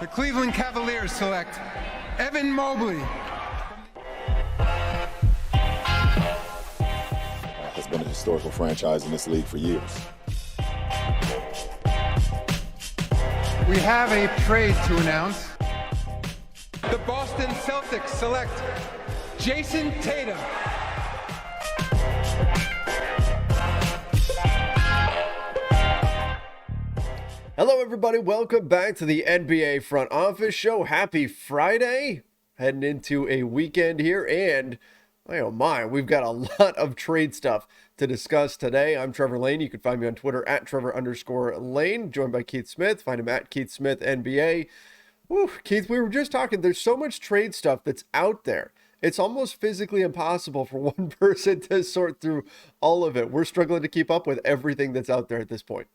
The Cleveland Cavaliers select Evan Mobley. Has been a historical franchise in this league for years. We have a trade to announce. The Boston Celtics select Jason Tatum. Hello, everybody. Welcome back to the NBA Front Office Show. Happy Friday. Heading into a weekend here, and oh my, we've got a lot of trade stuff to discuss today. I'm Trevor Lane. You can find me on Twitter at Trevor_Lane, joined by Keith Smith. Find him at Keith Smith NBA. Woo, Keith, we were just talking. There's so much trade stuff that's out there. It's almost physically impossible for one person to sort through all of it. We're struggling to keep up with everything that's out there at this point.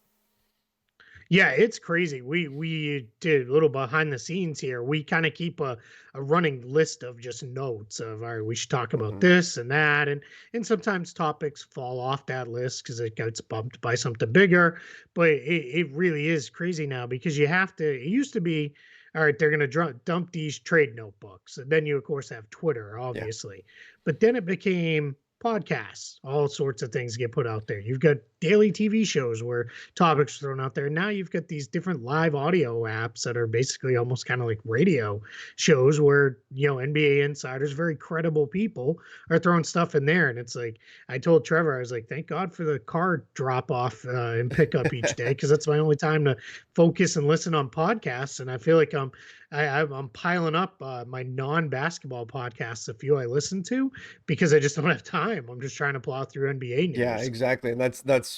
Yeah, it's crazy. We did a little behind the scenes here. We kind of keep a running list of just notes of, all right, we should talk about this and that. And sometimes topics fall off that list because it gets bumped by something bigger. But it really is crazy now because you have to, it used to be, all right, they're going to dump these trade notebooks. And then you, of course, have Twitter, obviously. Yeah. But then it became podcasts, all sorts of things get put out there. You've got daily TV shows where topics are thrown out there. Now you've got these different live audio apps that are basically almost kind of like radio shows where, you know, NBA insiders, very credible people are throwing stuff in there. And it's like, I told Trevor, I was like, thank God for the car drop off and pick up each day, because that's my only time to focus and listen on podcasts. And I feel like I'm piling up my non-basketball podcasts, a few I listen to, because I just don't have time. I'm just trying to plow through NBA news. Yeah, exactly. And that's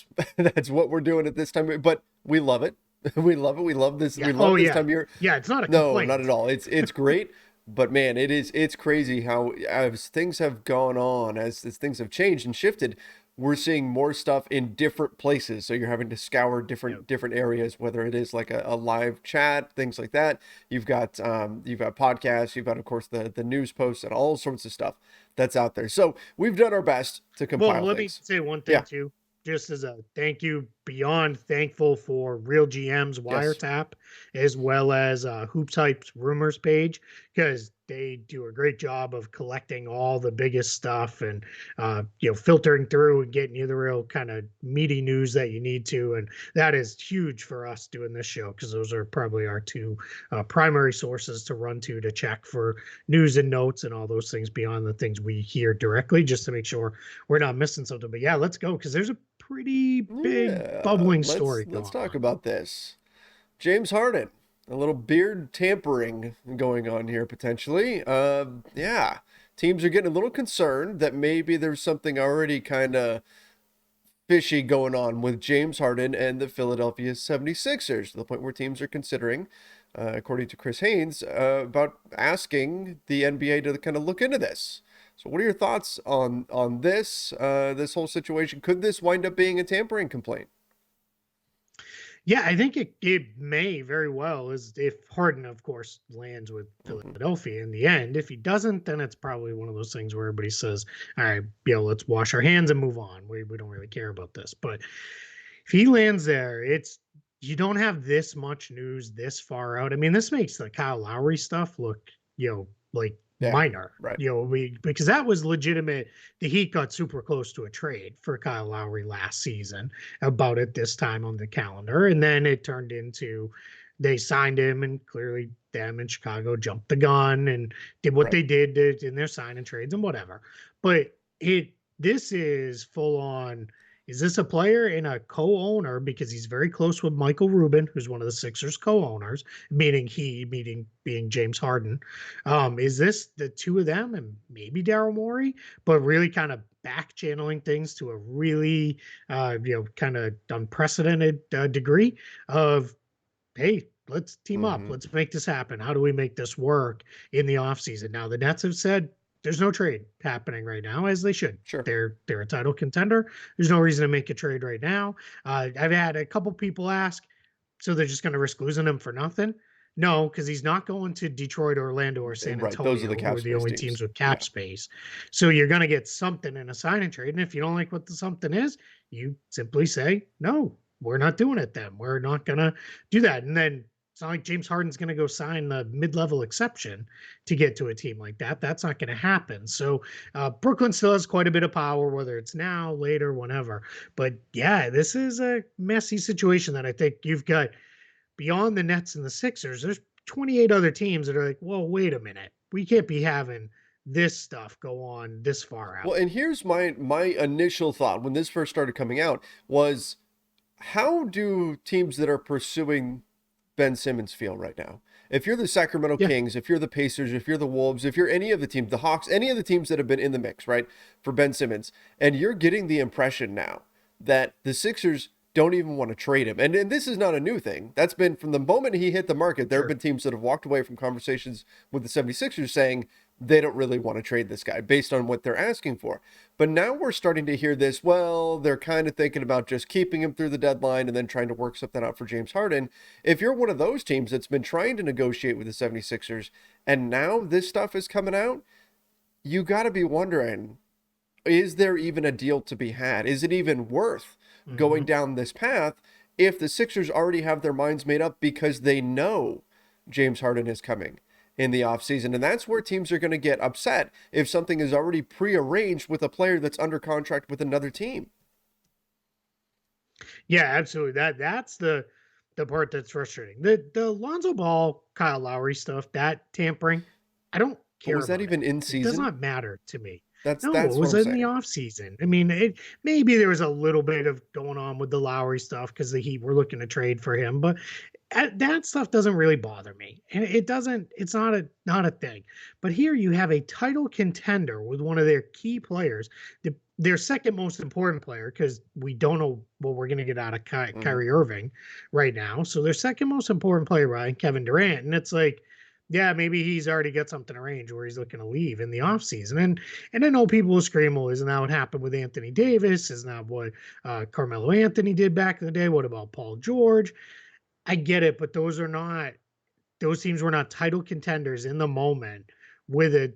what we're doing at this time. But we love it. We love it. We love this. Yeah. We love this yeah. time of year. Yeah, it's not a complaint. No, not at all. It's great. But man, it's crazy how as things have gone on, as things have changed and shifted, we're seeing more stuff in different places. So you're having to scour different areas, whether it is like a live chat, things like that. You've got podcasts, you've got, of course, the news posts and all sorts of stuff that's out there. So we've done our best to compile Well, let me say one thing too, just as a thank you, beyond thankful for Real GM's Wiretap, as well as Hoops Hype's Rumors page, because they do a great job of collecting all the biggest stuff and filtering through and getting you the real kind of meaty news that you need to. And that is huge for us doing this show, because those are probably our two primary sources to run to check for news and notes and all those things beyond the things we hear directly, just to make sure we're not missing something. But yeah, let's go, because there's a pretty big bubbling story. Let's talk about this. James Harden. A little beard tampering going on here, potentially. Teams are getting a little concerned that maybe there's something already kind of fishy going on with James Harden and the Philadelphia 76ers, to the point where teams are considering, according to Chris Haynes, about asking the NBA to kind of look into this. So what are your thoughts on this whole situation? Could this wind up being a tampering complaint? Yeah, I think it may very well, as if Harden, of course, lands with Philadelphia in the end. If he doesn't, then it's probably one of those things where everybody says, all right, let's wash our hands and move on. We don't really care about this. But if he lands there, you don't have this much news this far out. I mean, this makes the Kyle Lowry stuff look, minor, right? Because that was legitimate. The Heat got super close to a trade for Kyle Lowry last season, about at this time on the calendar, and then it turned into they signed him, and clearly them in Chicago jumped the gun and did what they did in their sign and trades and whatever. But this is full on. Is this a player and a co-owner, because he's very close with Michael Rubin, who's one of the Sixers co-owners, meaning being James Harden. Is this the two of them and maybe Daryl Morey, but really kind of back channeling things to a really, kind of unprecedented degree of, hey, let's team up. Let's make this happen. How do we make this work in the offseason? Now, the Nets have said, there's no trade happening right now, as they should. Sure. They're a title contender. There's no reason to make a trade right now. I've had a couple people ask, so they're just going to risk losing him for nothing? No, because he's not going to Detroit, Orlando, or San Antonio. Those are the cap who are the only teams with cap space. So you're going to get something in a sign and trade. And if you don't like what the something is, you simply say, no, we're not doing it then. We're not going to do that. And then It's not like James Harden's going to go sign the mid-level exception to get to a team like that. That's not going to happen. So Brooklyn still has quite a bit of power, whether it's now, later, whenever. But yeah, this is a messy situation that I think you've got beyond the Nets and the Sixers. There's 28 other teams that are like, well, wait a minute. We can't be having this stuff go on this far out. Well, and here's my initial thought when this first started coming out was, how do teams that are pursuing Ben Simmons feel right now? If you're the Sacramento Kings, if you're the Pacers, if you're the Wolves, if you're any of the teams, the Hawks, any of the teams that have been in the mix, right, for Ben Simmons, and you're getting the impression now that the Sixers don't even want to trade him. And this is not a new thing. That's been from the moment he hit the market. There have been teams that have walked away from conversations with the 76ers saying they don't really want to trade this guy based on what they're asking for. But now we're starting to hear this, well, they're kind of thinking about just keeping him through the deadline and then trying to work something out for James Harden. If you're one of those teams that's been trying to negotiate with the 76ers and now this stuff is coming out, you got to be wondering, is there even a deal to be had? Is it even worth going down this path if the Sixers already have their minds made up because they know James Harden is coming in the offseason? And that's where teams are going to get upset if something is already prearranged with a player that's under contract with another team. Yeah, absolutely. That's the part that's frustrating. The Lonzo Ball, Kyle Lowry stuff, that tampering, I don't care. Was that even in season? It does not matter to me. That's it what was I'm in saying. the off season. I mean, maybe there was a little bit of going on with the Lowry stuff because the Heat were looking to trade for him, but that stuff doesn't really bother me, and it's not a thing. But here you have a title contender with one of their key players, their second most important player, because we don't know what we're going to get out of Kyrie Irving right now. So their second most important player, Ryan, Kevin Durant, and it's like, yeah, maybe he's already got something arranged where he's looking to leave in the offseason. And I know people will scream, well, isn't that what happened with Anthony Davis? Isn't that what Carmelo Anthony did back in the day? What about Paul George? I get it, but those teams were not title contenders in the moment with a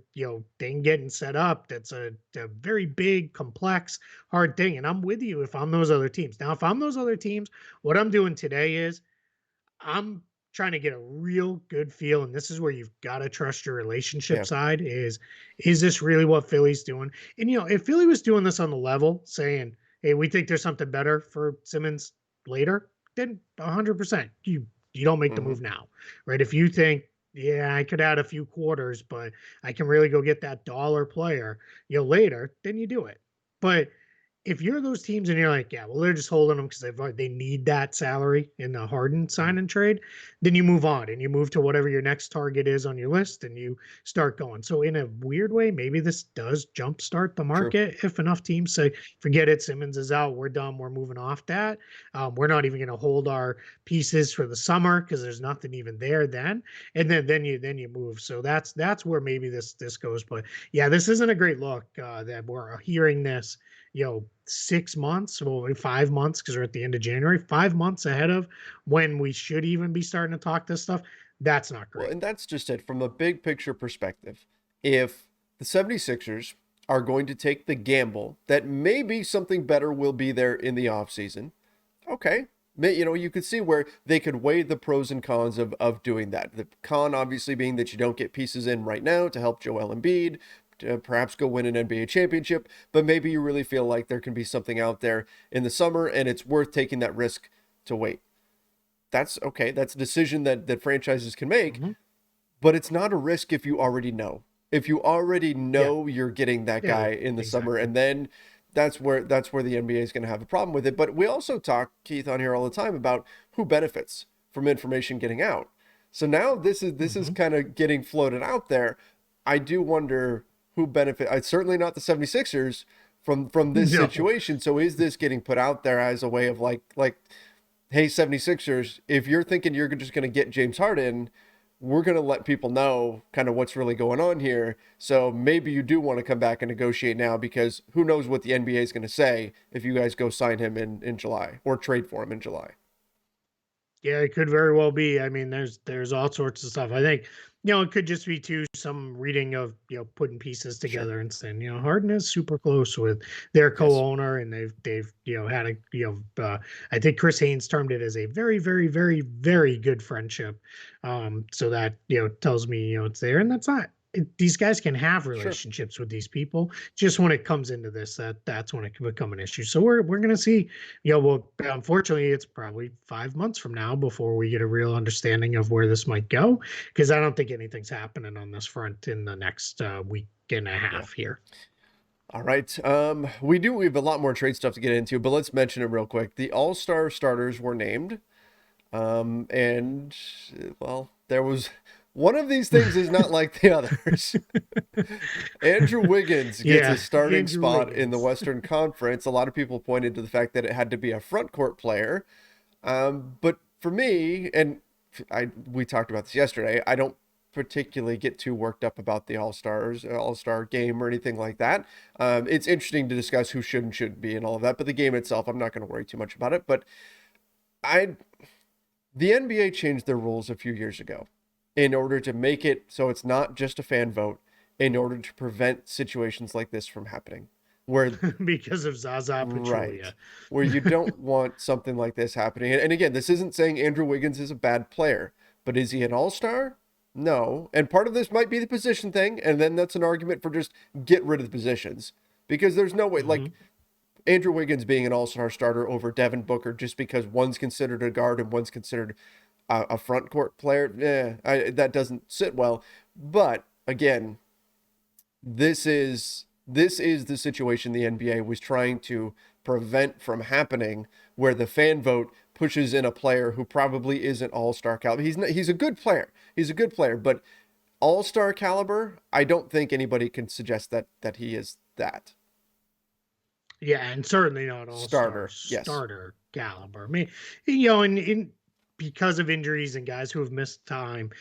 thing getting set up. That's a very big, complex, hard thing. And I'm with you if I'm those other teams. Now, if I'm those other teams, what I'm doing today is I'm trying to get a real good feel. And this is where you've got to trust your relationship side is this really what Philly's doing? And, if Philly was doing this on the level saying, hey, we think there's something better for Simmons later, then 100%, you don't make the move now, right? If you think, yeah, I could add a few quarters, but I can really go get that dollar player, later, then you do it. But if you're those teams and you're like, yeah, well, they're just holding them because they need that salary in the Harden sign and trade, then you move on and you move to whatever your next target is on your list and you start going. So in a weird way, maybe this does jumpstart the market. If enough teams say, forget it, Simmons is out, we're done, we're moving off that. We're not even going to hold our pieces for the summer because there's nothing even there then. And then you move. So that's where maybe this goes. But yeah, this isn't a great look that we're hearing this 6 months, well, 5 months, because we're at the end of January, 5 months ahead of when we should even be starting to talk this stuff. That's not great. Well, and that's just it. From a big picture perspective, if the 76ers are going to take the gamble that maybe something better will be there in the offseason, okay, you could see where they could weigh the pros and cons of doing that. The con obviously being that you don't get pieces in right now to help Joel Embiid, perhaps go win an NBA championship, but maybe you really feel like there can be something out there in the summer and it's worth taking that risk to wait. That's okay. That's a decision that franchises can make, but it's not a risk if you already know. If you already know you're getting that guy in the summer, and then that's where the NBA is going to have a problem with it. But we also talk, Keith, on here all the time about who benefits from information getting out. So now this is kind of getting floated out there. I do wonder who benefit. It's certainly not the 76ers from this situation. So is this getting put out there as a way of like, hey, 76ers, if you're thinking you're just going to get James Harden, we're going to let people know kind of what's really going on here. So maybe you do want to come back and negotiate now, because who knows what the NBA is going to say if you guys go sign him in July or trade for him in July. Yeah, it could very well be. I mean, there's all sorts of stuff. I think it could just be too some reading of putting pieces Sure. together and saying Harden is super close with their Yes. co-owner, and they've had a I think Chris Haynes termed it as a very very very very good friendship. So that tells me it's there, and that's not. These guys can have Sure. relationships with these people. Just when it comes into this, that's when it can become an issue. So we're gonna see. Well, unfortunately, it's probably 5 months from now before we get a real understanding of where this might go, because I don't think anything's happening on this front in the next week and a Yeah. half here. All right. We have a lot more trade stuff to get into, but let's mention it real quick. The All-Star starters were named. And well, there was one of these things is not like the others. Andrew Wiggins gets Yeah, a starting Andrew spot in the Wiggins. Western Conference. A lot of people pointed to the fact that it had to be a front court player. But for me, and we talked about this yesterday, I don't particularly get too worked up about the All-Star game or anything like that. It's interesting to discuss who should and shouldn't be and all of that, but the game itself, I'm not going to worry too much about it. But the NBA changed their rules a few years ago in order to make it so it's not just a fan vote, in order to prevent situations like this from happening. Where Because of Zaza right, Pachulia. where you don't want something like this happening. And again, this isn't saying Andrew Wiggins is a bad player, but is he an all-star? No. And part of this might be the position thing, and then that's an argument for just get rid of the positions. Because there's no way, like Andrew Wiggins being an all-star starter over Devin Booker just because one's considered a guard and one's considered a front court player, that doesn't sit well. But again, this is the situation the NBA was trying to prevent from happening, where the fan vote pushes in a player who probably isn't all-star caliber. He's a good player. He's a good player, but all-star caliber, I don't think anybody can suggest that he is that. Yeah, and certainly not all-star Yes. starter caliber. I mean, and because of injuries and guys who have missed time,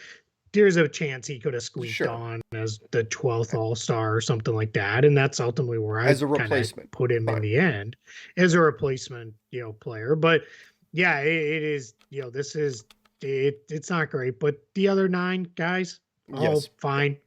there's a chance he could have squeaked Sure. on as the 12th all-star or something like that. And that's ultimately where I As a kind of replacement. put him in Fine. the end as a replacement, player. But yeah, it is, this is, it's not great. But the other 9 guys, all Yes. fine.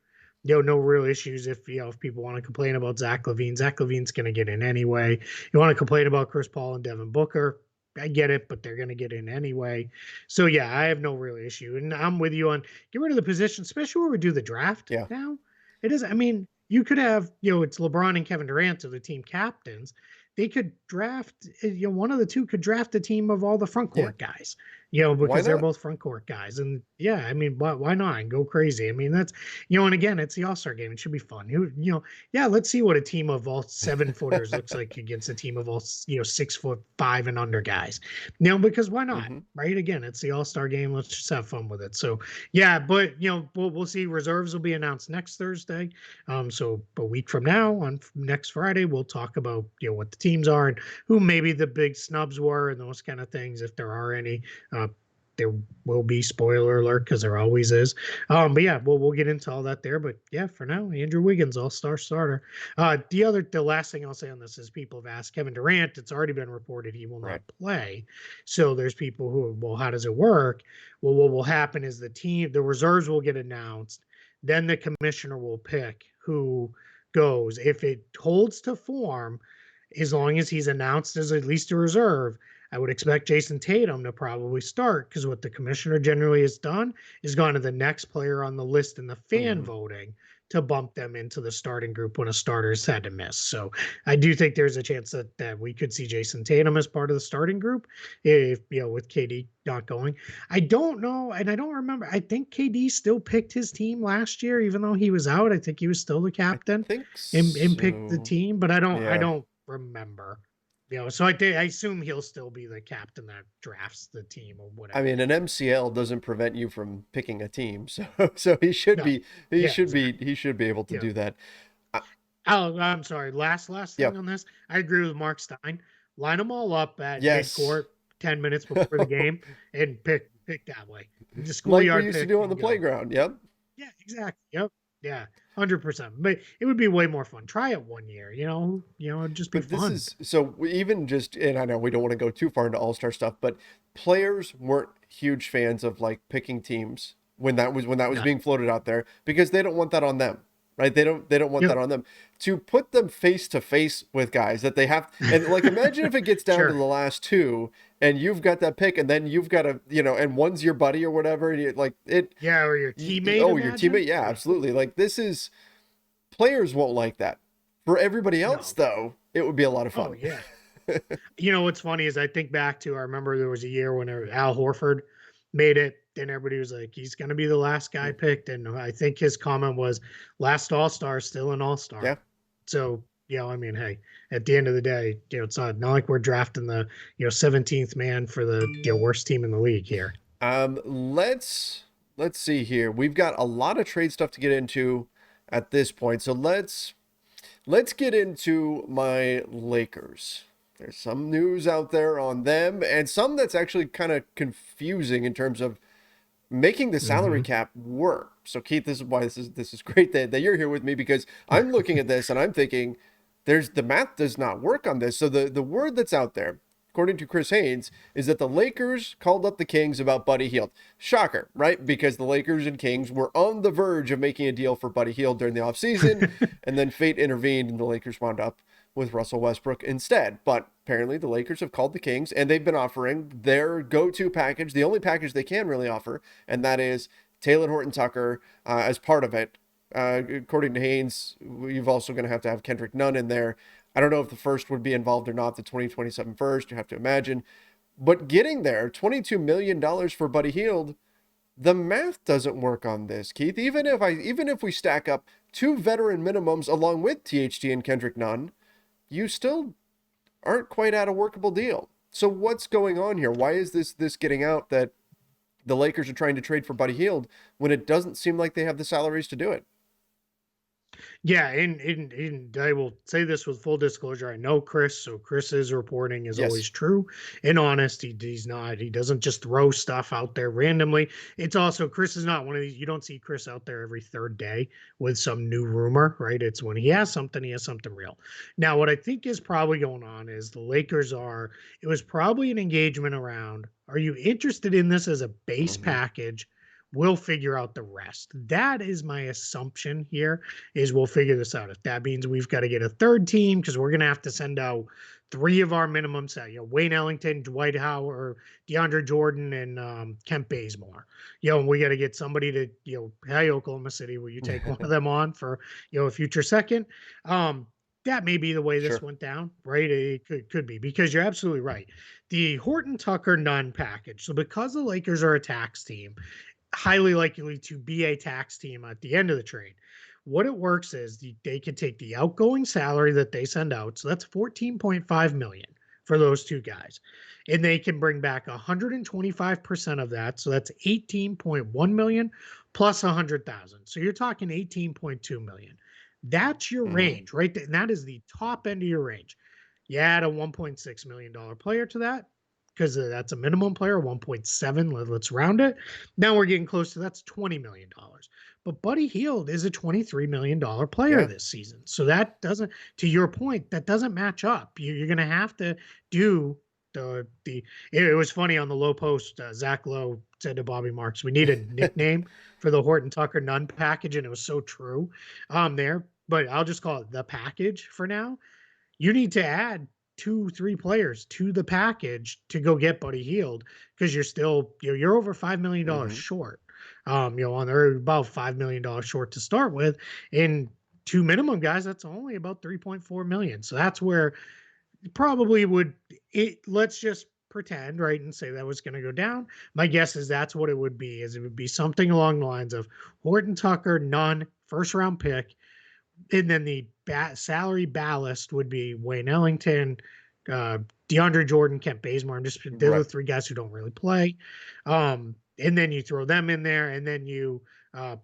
No real issues. If people want to complain about Zach LaVine's going to get in anyway. You want to complain about Chris Paul and Devin Booker, I get it, but they're going to get in anyway. So yeah, I have no real issue, and I'm with you on get rid of the position, especially where we do the draft. Yeah. Now it is. I mean, you could have it's LeBron and Kevin Durant are the team captains. They could draft, one of the two could draft a team of all the front court guys, because they're both front court guys. And yeah, I mean, why not? And go crazy. I mean, that's, and again, it's the All-Star game. It should be fun. Yeah, let's see what a team of all 7-footers looks like against a team of all, 6'5" and under guys, because why not? Right. Again, it's the All-Star game. Let's just have fun with it. So yeah, but we'll see. Reserves will be announced next Thursday. So a week from now on next Friday, we'll talk about, what the teams are and who maybe the big snubs were and those kind of things, if there are any. There will be, spoiler alert, because there always is. But yeah, we'll get into all that there. But yeah, for now, Andrew Wiggins, all-star starter. The last thing I'll say on this is people have asked Kevin Durant. It's already been reported he will not play. So there's people who, well, how does it work? Well, what will happen is the reserves will get announced. Then the commissioner will pick who goes. If it holds to form, as long as he's announced as at least a reserve, I would expect Jason Tatum to probably start, because what the commissioner generally has done is gone to the next player on the list in the fan voting to bump them into the starting group when a starter's had to miss. So I do think there's a chance that we could see Jason Tatum as part of the starting group if, with KD not going. I don't know, and I don't remember. I think KD still picked his team last year, even though he was out. I think he was still the captain and picked the team, but I don't remember. So I assume he'll still be the captain that drafts the team or whatever. I mean, an MCL doesn't prevent you from picking a team, so he should be able to do that. Oh, I'm sorry. Last thing on this, I agree with Mark Stein. Line them all up at midcourt 10 minutes before the game and pick that way. Just schoolyard like we used to do on the playground. Yep. Yeah, exactly. Yep. Yeah, 100%. But it would be way more fun. Try it one year, it'd just be fun. Even just, and I know we don't want to go too far into all-star stuff, but players weren't huge fans of like picking teams when that was being floated out there, because they don't want that on them, right? They don't want that on them. To put them face to face with guys that they have, and like imagine if it gets down to the last two, and you've got that pick, and then you've got and one's your buddy or whatever, and you like it. Yeah, or your teammate. Your teammate. Yeah, absolutely. Like this is players won't like that. For everybody else, though, it would be a lot of fun. Oh yeah. What's funny is I think back to I remember there was a year when Al Horford made it, and everybody was like, he's going to be the last guy picked, and I think his comment was, "Last All-Star, still an All-Star." Yeah. So I mean, hey, at the end of the day, it's not like we're drafting the 17th man for the worst team in the league here. Let's see here. We've got a lot of trade stuff to get into at this point, so let's get into my Lakers. There's some news out there on them, and some that's actually kind of confusing in terms of making the salary cap work. So Keith, this is why this is great that you're here with me, because I'm looking at this and I'm thinking the math does not work on this. So the word that's out there, according to Chris Haynes, is that the Lakers called up the Kings about Buddy Hield. Shocker, right? Because the Lakers and Kings were on the verge of making a deal for Buddy Hield during the offseason, and then fate intervened and the Lakers wound up with Russell Westbrook instead. But apparently the Lakers have called the Kings, and they've been offering their go-to package, the only package they can really offer, and that is Talen Horton-Tucker as part of it. According to Haynes, you've also going to have Kendrick Nunn in there. I don't know if the first would be involved or not, the 2027 first, you have to imagine. But getting there, $22 million for Buddy Hield, the math doesn't work on this, Keith. Even if we stack up two veteran minimums along with THT and Kendrick Nunn, you still aren't quite at a workable deal. So what's going on here? Why is this getting out that the Lakers are trying to trade for Buddy Hield when it doesn't seem like they have the salaries to do it? Yeah, and I will say this with full disclosure. I know Chris, so Chris's reporting is always true and honest. He doesn't just throw stuff out there randomly. It's also, Chris is not one of these, you don't see Chris out there every third day with some new rumor, right? It's when he has something real. Now, what I think is probably going on is the Lakers it was probably an engagement around, are you interested in this as a base package? We'll figure out the rest. That is my assumption here, is we'll figure this out. If that means we've got to get a third team, because we're going to have to send out 3 of our minimum set, Wayne Ellington, Dwight Howard, DeAndre Jordan, and Kent Bazemore. And we got to get somebody to, hey, Oklahoma City, will you take one of them on for, a future second? That may be the way this went down, right? It could be, because you're absolutely right. The Horton-Tucker Nunn package. So because the Lakers are a tax team, highly likely to be a tax team at the end of the trade, what it works is they could take the outgoing salary that they send out. So that's $14.5 million for those two guys. And they can bring back 125% of that. So that's $18.1 million plus 100,000. So you're talking $18.2 million. That's your range, right? And that is the top end of your range. You add a $1.6 million player to that, because that's a minimum player, 1.7. Let's round it. Now we're getting close to, that's $20 million. But Buddy Hield is a $23 million player this season. So that doesn't, to your point, that doesn't match up. You're going to have to do it was funny on the Low Post, Zach Lowe said to Bobby Marks, we need a nickname for the Horton-Tucker Nunn package. And it was so true there, but I'll just call it the package for now. You need to add 2-3 players to the package to go get Buddy Hield, because you're still, you're over $5 million short, on there, about $5 million short to start with, and 2 minimum guys, that's only about $3.4 million. So that's where probably let's just pretend, right, and say that was going to go down. My guess is that's what it would be, is it would be something along the lines of Horton-Tucker, Nunn, first round pick, and then the salary ballast would be Wayne Ellington, DeAndre Jordan, Kent Bazemore. They're the 3 guys who don't really play. And then you throw them in there, and then you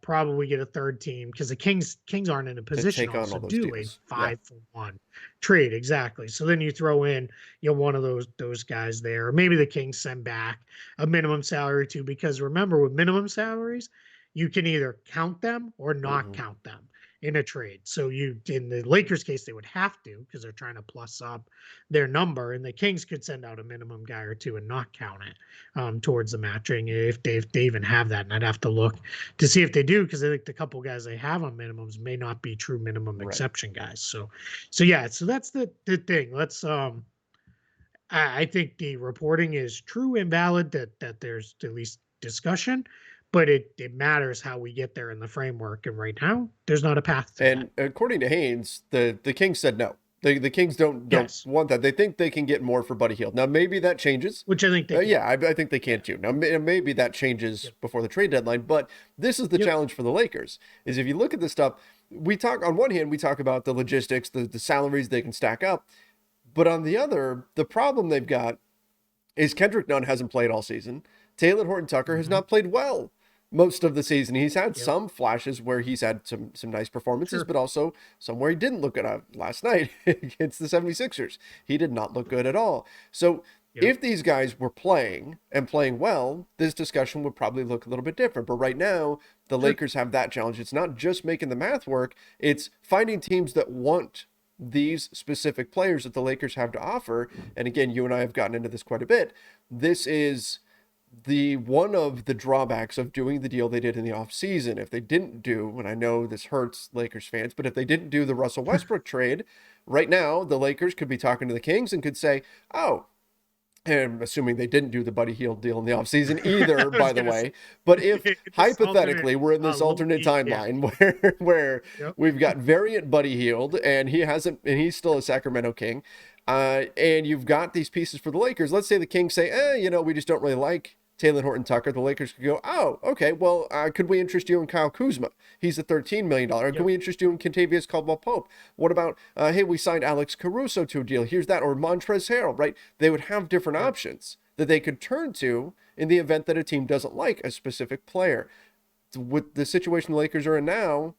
probably get a third team, because the Kings aren't in a position to also do a 5-for-1 trade. Exactly. So then you throw in, one of those guys there, or maybe the Kings send back a minimum salary too, because remember, with minimum salaries, you can either count them or not count them. in a trade. So in the Lakers case, they would have to, because they're trying to plus up their number, and the Kings could send out a minimum guy or two and not count it towards the matching if they even have that. And I'd have to look to see if they do, because I think the couple guys they have on minimums may not be true minimum exception guys. So that's the thing. Let's I think the reporting is true and valid that there's at least discussion, but it matters how we get there in the framework. And right now, there's not a path to And according to Haynes, the Kings said no. The Kings don't want that. They think they can get more for Buddy Hield. Now, maybe that changes. Which I think they can. Yeah, I think they can too. Now, maybe that changes before the trade deadline, but this is the challenge for the Lakers, is if you look at this stuff, on one hand, we talk about the logistics, the salaries they can stack up, but on the other, the problem they've got is Kendrick Nunn hasn't played all season. Taylor Horton-Tucker has not played well most of the season. He's had some flashes where he's had some nice performances, but also somewhere he didn't look good. Last night against the 76ers, he did not look good at all. So if these guys were playing and playing well, this discussion would probably look a little bit different. But right now, the Lakers have that challenge. It's not just making the math work. It's finding teams that want these specific players that the Lakers have to offer. And again, you and I have gotten into this quite a bit. This is one of the drawbacks of doing the deal they did in the offseason. If they didn't do, and I know this hurts Lakers fans, but if they didn't do the Russell Westbrook trade, right now the Lakers could be talking to the Kings and could say, oh, and assuming they didn't do the Buddy Hield deal in the offseason either, by the way. But if hypothetically we're in this alternate timeline where we've got variant Buddy Hield and he's still a Sacramento King, and you've got these pieces for the Lakers. Let's say the Kings say, we just don't really like Taylor Horton-Tucker. The Lakers could go, oh, okay, well, could we interest you in Kyle Kuzma? He's a $13 million. Can we interest you in Kentavious Caldwell-Pope? What about, hey, we signed Alex Caruso to a deal. Here's that. Or Montrezl Harrell, right? They would have different options that they could turn to in the event that a team doesn't like a specific player. With the situation the Lakers are in now,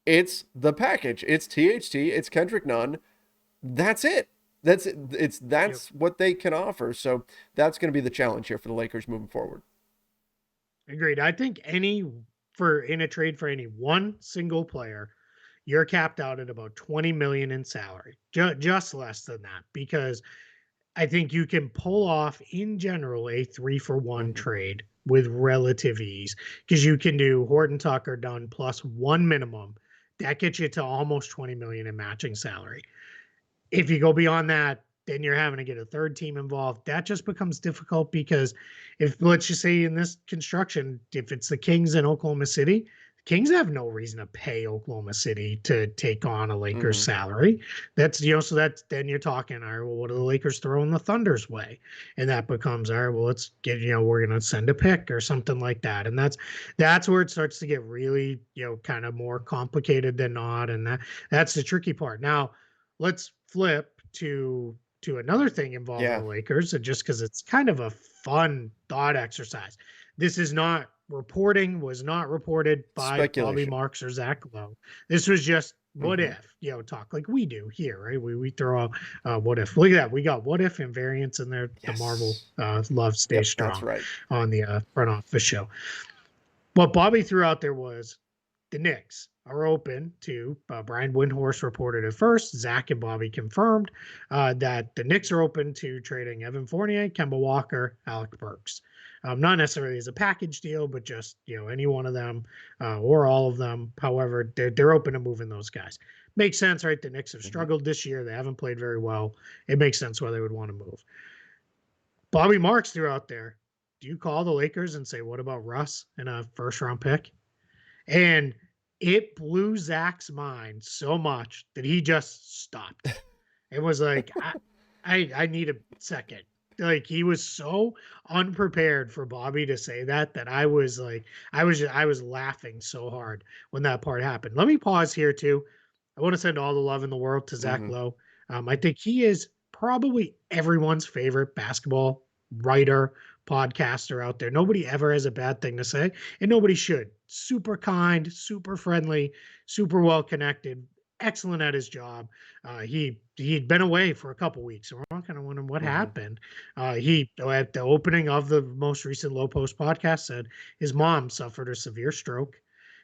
it's the package. It's THT. It's Kendrick Nunn. That's it. That's what they can offer. So that's going to be the challenge here for the Lakers moving forward. Agreed. I think in a trade for any one single player, you're capped out at about $20 million in salary, just less than that, because I think you can pull off in general a 3-for-1 trade with relative ease, because you can do Horton-Tucker done plus one minimum. That gets you to almost $20 million in matching salary. If you go beyond that, then you're having to get a third team involved. That just becomes difficult, because if, let's just say in this construction, if it's the Kings in Oklahoma City, the Kings have no reason to pay Oklahoma City to take on a Lakers salary. That's, so that's, then you're talking, all right, well, what are the Lakers throwing the Thunder's way? And that becomes, all right, well, let's get, we're going to send a pick or something like that. And that's where it starts to get really, kind of more complicated than not. And that's the tricky part. Now, let's flip to another thing involving the Lakers, and just because it's kind of a fun thought exercise. This is not was not reported by Bobby Marks or Zach Lowe. This was just what if, talk like we do here, right? We throw out what if. Look at that. We got what if and variants in there. The Marvel love stays strong. That's right. On the front office show. What Bobby threw out there was the Knicks are open to, Brian Windhorst reported at first, Zach and Bobby confirmed that the Knicks are open to trading Evan Fournier, Kemba Walker, Alec Burks. Not necessarily as a package deal, but just, any one of them or all of them. However, they're open to moving those guys. Makes sense, right? The Knicks have struggled this year. They haven't played very well. It makes sense why they would want to move. Bobby Marks threw out there, do you call the Lakers and say, what about Russ and a first-round pick? And it blew Zach's mind so much that he just stopped. It was like, I need a second. Like, he was so unprepared for Bobby to say that I was like, I was laughing so hard when that part happened. Let me pause here too. I want to send all the love in the world to Zach Lowe. I think he is probably everyone's favorite basketball writer, podcaster out there. Nobody ever has a bad thing to say, and nobody should. Super kind, super friendly, super well connected, excellent at his job. He'd been away for a couple weeks, so we're not kind of wondering what happened. He, at the opening of the most recent Low Post podcast, said his mom suffered a severe stroke,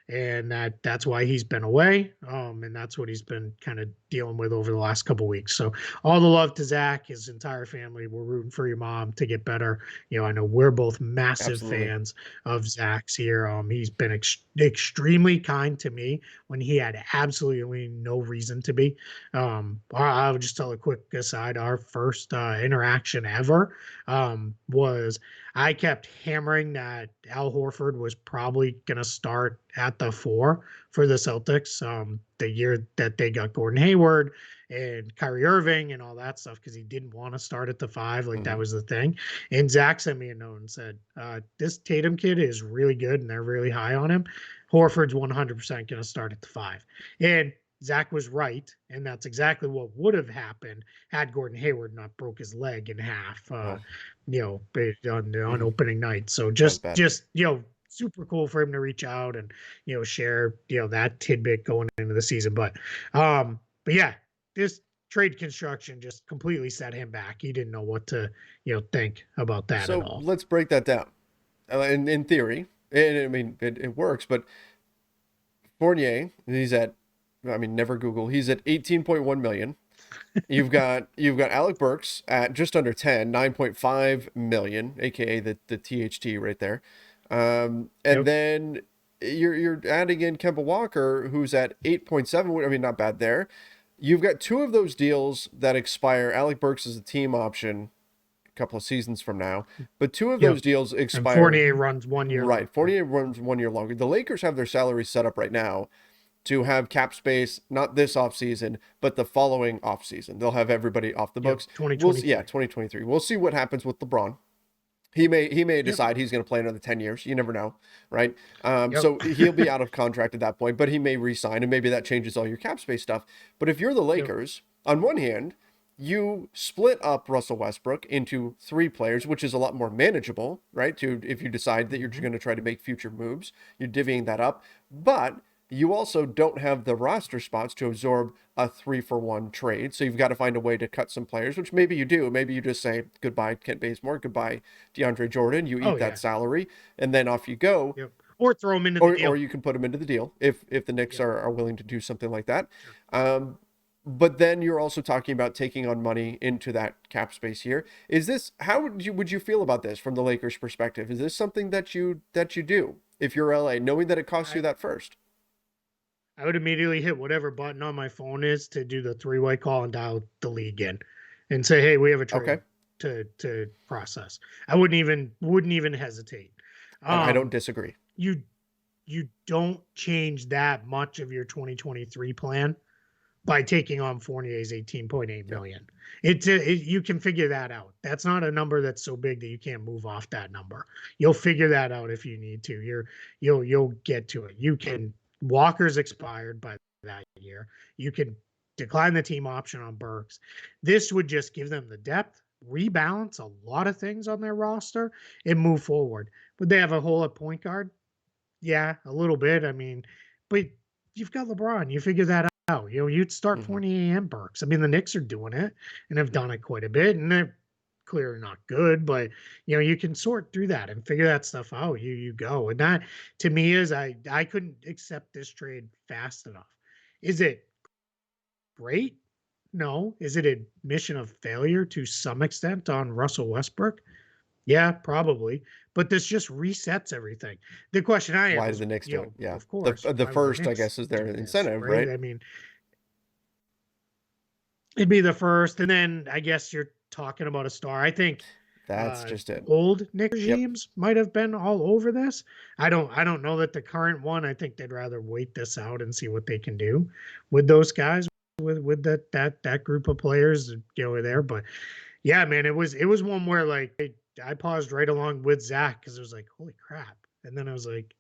and that's why he's been away. And that's what he's been kind of dealing with over the last couple of weeks. So all the love to Zach, his entire family. We're rooting for your mom to get better. I know we're both massive Absolutely. fans of Zach's here. He's been extremely kind to me when he had absolutely no reason to be. I'll just tell a quick aside. Our first interaction ever was I kept hammering that Al Horford was probably going to start at the 4 for the Celtics the year that they got Gordon Hayward and Kyrie Irving and all that stuff, because he didn't want to start at the 5. Like, that was the thing. And Zach sent me a note and said, this Tatum kid is really good and they're really high on him. Horford's 100% going to start at the 5. And Zach was right, and that's exactly what would have happened had Gordon Hayward not broke his leg in half, on opening night. So just super cool for him to reach out and share that tidbit going into the season. But yeah, this trade construction just completely set him back. He didn't know what to think about that at all. So let's break that down. In theory, and I mean it works, but Fournier, he's at, never Google. He's at 18.1 million. You've got Alec Burks at just under 10, 9.5 million, aka the THT right there. Then you're adding in Kemba Walker, who's at 8.7. Not bad there. You've got 2 of those deals that expire. Alec Burks is a team option a couple of seasons from now, but 2 of those deals expire. And Fournier runs 1 year. Right, Fournier runs 1 year longer. The Lakers have their salary set up right now to have cap space, not this offseason, but the following offseason. They'll have everybody off the books. 2023. We'll see what happens with LeBron. He may decide he's going to play another 10 years. You never know, right? So he'll be out of contract at that point, but he may re-sign, and maybe that changes all your cap space stuff. But if you're the Lakers, on one hand, you split up Russell Westbrook into 3 players, which is a lot more manageable, right? If you decide that you're going to try to make future moves, you're divvying that up. But you also don't have the roster spots to absorb a 3-for-1 trade. So you've got to find a way to cut some players, which maybe you do. Maybe you just say, goodbye, Kent Bazemore, goodbye, DeAndre Jordan. You eat that salary, and then off you go. Yep. Or throw them into the deal. Or you can put them into the deal if the Knicks are willing to do something like that. But then you're also talking about taking on money into that cap space here. Is this, how would you feel about this from the Lakers' perspective? Is this something that you do if you're LA, knowing that it costs you that first? I would immediately hit whatever button on my phone is to do the 3-way call and dial the league in and say, hey, we have a trade to process. I wouldn't even hesitate. I don't disagree. You don't change that much of your 2023 plan by taking on Fournier's 18.8 million. You can figure that out. That's not a number that's so big that you can't move off that number. You'll figure that out if you need to. You'll get to it. You can. Walker's expired by that year. You can decline the team option on Burks. This would just give them the depth, rebalance a lot of things on their roster, and move forward. Would they have a hole at point guard? Yeah, a little bit. But you've got LeBron. You figure that out. You'd start Fournier and Burks. The Knicks are doing it and have done it quite a bit, and they're clearly not good, but you can sort through that and figure that stuff out. You go. And that to me is I couldn't accept this trade fast enough. Is it great? No. Is it a mission of failure to some extent on Russell Westbrook? Yeah, probably. But this just resets everything. The question I have why is, do the Knicks do it? Yeah, of course. The first, I guess, is their incentive, right? It'd be the first, and then I guess you're talking about a star. I think that's just it. Old Knicks regimes might have been all over this. I don't know that the current one. I think they'd rather wait this out and see what they can do with those guys, with that group of players there. But yeah, man, it was one where like I paused right along with Zach because it was like, holy crap, and then I was like,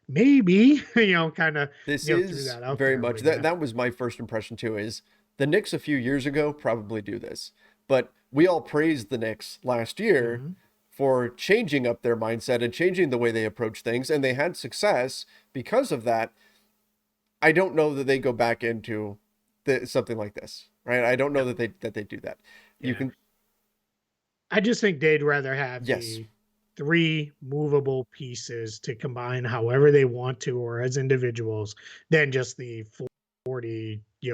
maybe kind of this is threw that out very there, much that was my first impression too. Is the Knicks a few years ago probably do this, but we all praised the Knicks last year for changing up their mindset and changing the way they approach things, and they had success because of that. I don't know that they go back into something like this, right? I don't know that they do that. You can. I just think they'd rather have three movable pieces to combine however they want to or as individuals than just the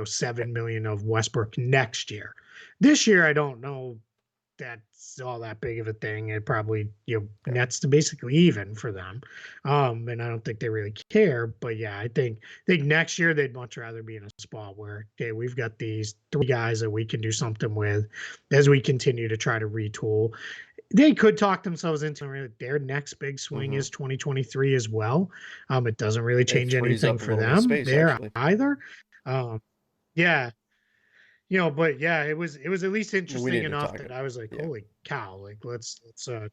7 million of Westbrook next year. This year, I don't know that's all that big of a thing. It probably nets to basically even for them, and I don't think they really care. But yeah, I think next year they'd much rather be in a spot where okay, we've got these three guys that we can do something with as we continue to try to retool. They could talk themselves into their next big swing is 2023 as well. It doesn't really change anything for them there either. Yeah, but yeah, it was at least interesting enough that I was like, holy cow, like let's at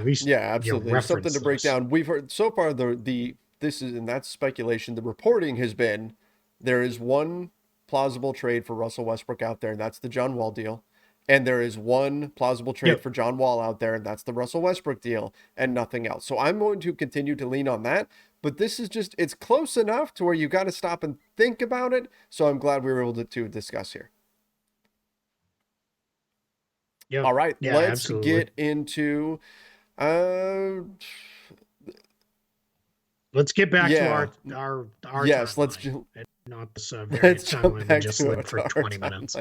least absolutely something to break this. down. We've heard so far and that's speculation. The reporting has been there is one plausible trade for Russell Westbrook out there, and that's the John Wall deal. And there is one plausible trade for John Wall out there, and that's the Russell Westbrook deal, and nothing else. So I'm going to continue to lean on that. But this is just, it's close enough to where you got to stop and think about it. So I'm glad we were able to discuss here. Yep. All right, yeah, let's absolutely. get into... let's get back to our yes, timeline. Not this various timeline that just lived for 20 minutes.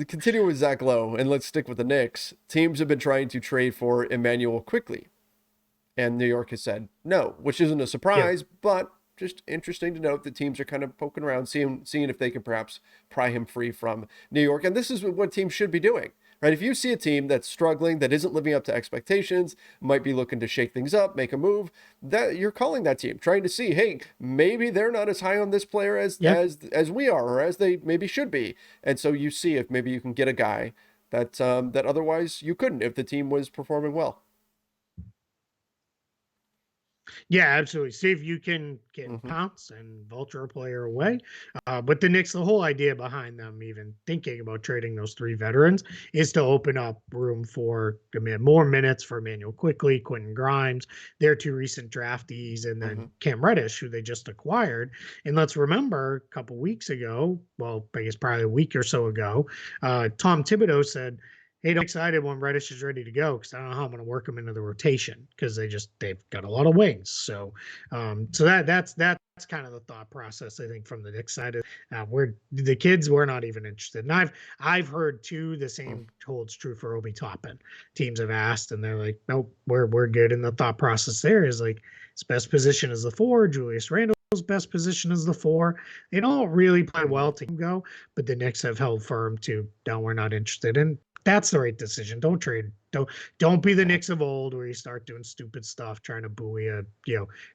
Continue with Zach Lowe, and let's stick with the Knicks. Teams have been trying to trade for Emmanuel quickly, and New York has said no, which isn't a surprise, but just interesting to note that teams are kind of poking around, seeing if they can perhaps pry him free from New York. And this is what teams should be doing, right? If you see a team that's struggling, that isn't living up to expectations, might be looking to shake things up, make a move, that you're calling that team, trying to see, hey, maybe they're not as high on this player as we are, or as they maybe should be. And so you see if maybe you can get a guy that that otherwise you couldn't if the team was performing well. Yeah, absolutely. See if you can get pounce and vulture a player away. But the Knicks, the whole idea behind them even thinking about trading those three veterans is to open up room for more minutes for Emmanuel Quickly, Quentin Grimes, their two recent draftees, and then Cam Reddish, who they just acquired. And let's remember a couple weeks ago, well, I guess probably a week or so ago, Tom Thibodeau said, hey, I'm excited when Reddish is ready to go because I don't know how I'm going to work them into the rotation because they've got a lot of wings. So, that's kind of the thought process I think from the Knicks side. We're the kids, we're not even interested. And I've heard too the same holds true for Obi Toppin. Teams have asked and they're like, nope, we're good. And the thought process there is like his best position is the 4. Julius Randle's best position is the 4. They don't really play well to go, but the Knicks have held firm to no, we're not interested in. That's the right decision. Don't trade. Don't be the Knicks of old where you start doing stupid stuff, trying to buoy a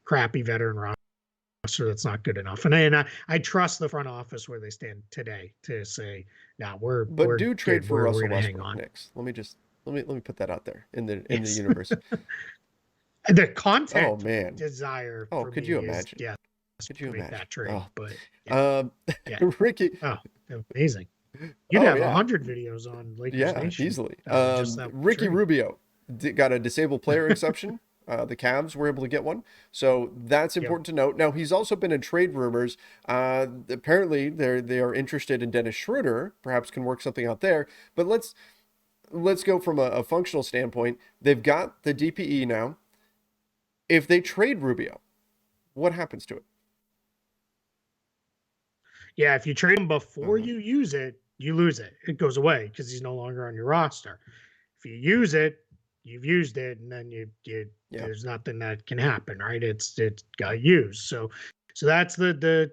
crappy veteran roster that's not good enough. And I trust the front office where they stand today to say, we're do trade for Russell Westbrook. Knicks. Let me put that out there in the universe. The content desire. Oh, could you imagine? Could you imagine that trade? Ricky. Oh, amazing. You'd have 100 videos on Lakers Nation. Easily. Ricky Rubio got a disabled player exception. The Cavs were able to get one. So that's important to note. Now, he's also been in trade rumors. Apparently, they are interested in Dennis Schroeder. Perhaps can work something out there. But let's go from a functional standpoint. They've got the DPE now. If they trade Rubio, what happens to it? Yeah, if you trade him before you use it, you lose it. It goes away because he's no longer on your roster. If you use it, you've used it, and then there's nothing that can happen, right? It's got used. So that's the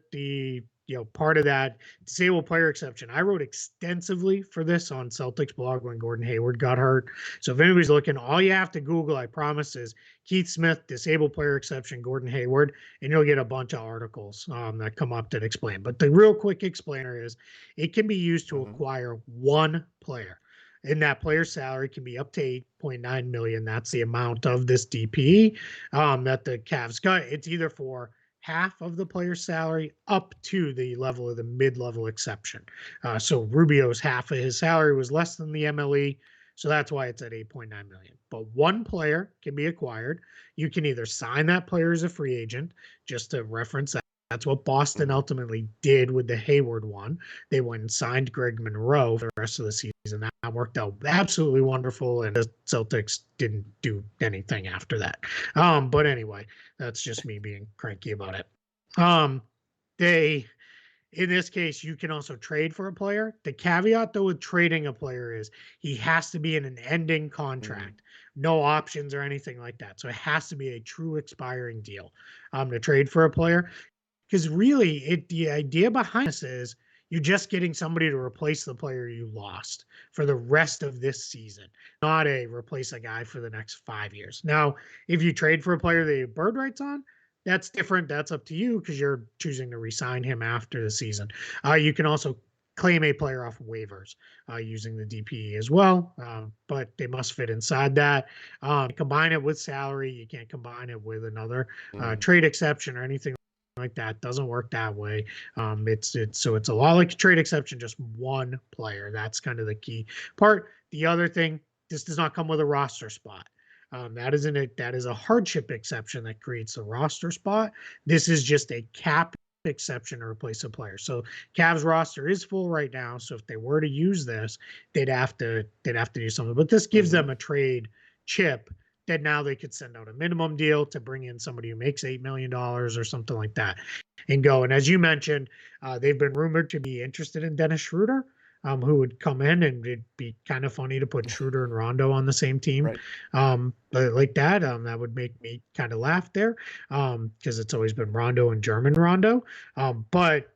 part of that disabled player exception. I wrote extensively for this on Celtics blog when Gordon Hayward got hurt. So if anybody's looking, all you have to Google, I promise, is Keith Smith, disabled player exception, Gordon Hayward, and you'll get a bunch of articles that come up that explain. But the real quick explainer is it can be used to acquire one player. And that player's salary can be up to $8.9 million. That's the amount of this DPE that the Cavs got. It's either for half of the player's salary up to the level of the mid-level exception. So Rubio's half of his salary was less than the MLE, so that's why it's at $8.9 million. But one player can be acquired. You can either sign that player as a free agent, just to reference That's what Boston ultimately did with the Hayward one. They went and signed Greg Monroe for the rest of the season. That worked out absolutely wonderful, and the Celtics didn't do anything after that. But anyway, that's just me being cranky about it. In this case, you can also trade for a player. The caveat, though, with trading a player is he has to be in an ending contract, no options or anything like that. So it has to be a true expiring deal to trade for a player. Because really, the idea behind this is you're just getting somebody to replace the player you lost for the rest of this season, not replace a guy for the next 5 years. Now, if you trade for a player that you have bird rights on, that's different. That's up to you because you're choosing to re-sign him after the season. You can also claim a player off waivers using the DPE as well, but they must fit inside that. Combine it with salary. You can't combine it with another trade exception or anything like that. Doesn't work that way. It's a lot like a trade exception, just one player. That's kind of the key part. The other thing, this does not come with a roster spot. That is a hardship exception that creates a roster spot. This is just a cap exception to replace a player. So Cavs roster is full right now. So if they were to use this, they'd have to do something. But this gives them a trade chip that now they could send out a minimum deal to bring in somebody who makes $8 million or something like that and go. And as you mentioned, they've been rumored to be interested in Dennis Schroeder, who would come in, and it'd be kind of funny to put Schroeder and Rondo on the same team. Right. But like that would make me kind of laugh there because it's always been Rondo and German Rondo. But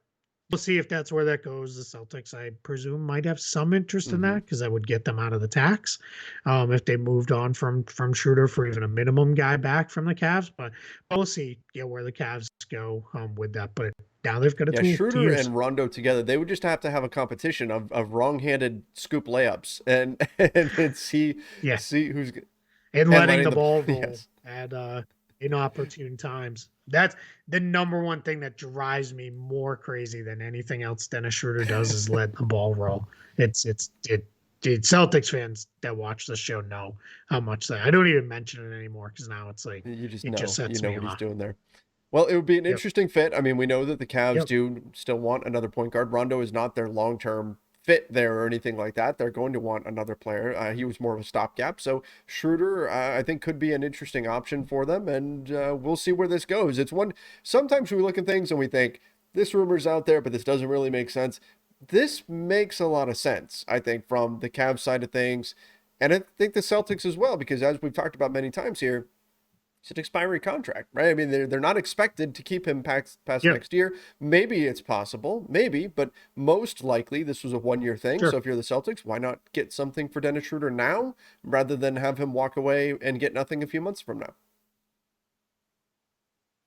we'll see if that's where that goes. The Celtics, I presume, might have some interest in that because that would get them out of the tax if they moved on from Schroeder for even a minimum guy back from the Cavs. But we'll see where the Cavs go with that. But now they've got a tool Schroeder and Rondo together, they would just have to have a competition of wrong-handed scoop layups and see who's and letting the ball roll at inopportune times. That's the number one thing that drives me more crazy than anything else Dennis Schroeder does is let the ball roll. Celtics fans that watch the show know how much that. I don't even mention it anymore because now it's like you just sets know me what off. he's doing there. Well, it would be an interesting fit. I mean, we know that the Cavs do still want another point guard. Rondo is not their long-term fit there or anything like that. They're going to want another player. He was more of a stopgap. So Schroeder, I think, could be an interesting option for them, and we'll see where this goes. Sometimes we look at things and we think, this rumor's out there, but this doesn't really make sense. This makes a lot of sense, I think, from the Cavs side of things, and I think the Celtics as well, because as we've talked about many times here, it's an expiring contract, right? I mean, they're not expected to keep him past next year. Maybe it's possible, but most likely this was a one-year thing. Sure. So if you're the Celtics, why not get something for Dennis Schroeder now rather than have him walk away and get nothing a few months from now?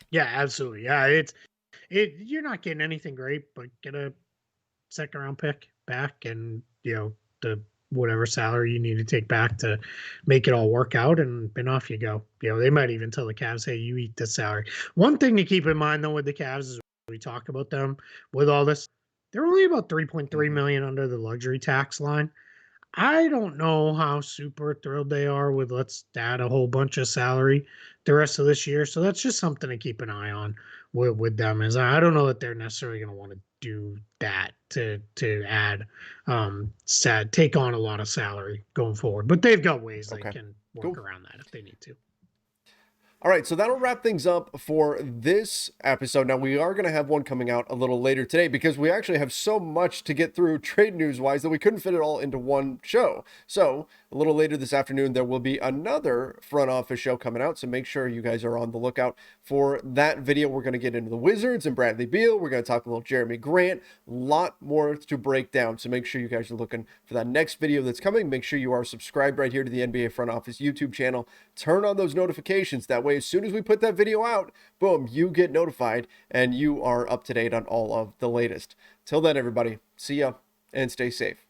Yeah, absolutely. Yeah, you're not getting anything great, but get a second-round pick back and the whatever salary you need to take back to make it all work out, and off you go. They might even tell the Cavs, hey, you eat this salary. One thing to keep in mind, though, with the Cavs is we talk about them with all this, they're only about $3.3 million under the luxury tax line. I don't know how super thrilled they are with let's add a whole bunch of salary the rest of this year. So that's just something to keep an eye on with them. Is I don't know that they're necessarily going to want to do that to add take on a lot of salary going forward. But they've got ways they can work around that if they need to. All right, so that'll wrap things up for this episode. Now, we are going to have one coming out a little later today because we actually have so much to get through trade news-wise that we couldn't fit it all into one show. So a little later this afternoon, there will be another front office show coming out, so make sure you guys are on the lookout for that video. We're going to get into the Wizards and Bradley Beal. We're going to talk a little Jeremy Grant, a lot more to break down, so make sure you guys are looking for that next video that's coming. Make sure you are subscribed right here to the NBA Front Office YouTube channel. Turn on those notifications. That way, as soon as we put that video out, boom, you get notified and you are up to date on all of the latest. Till then, everybody, see ya and stay safe.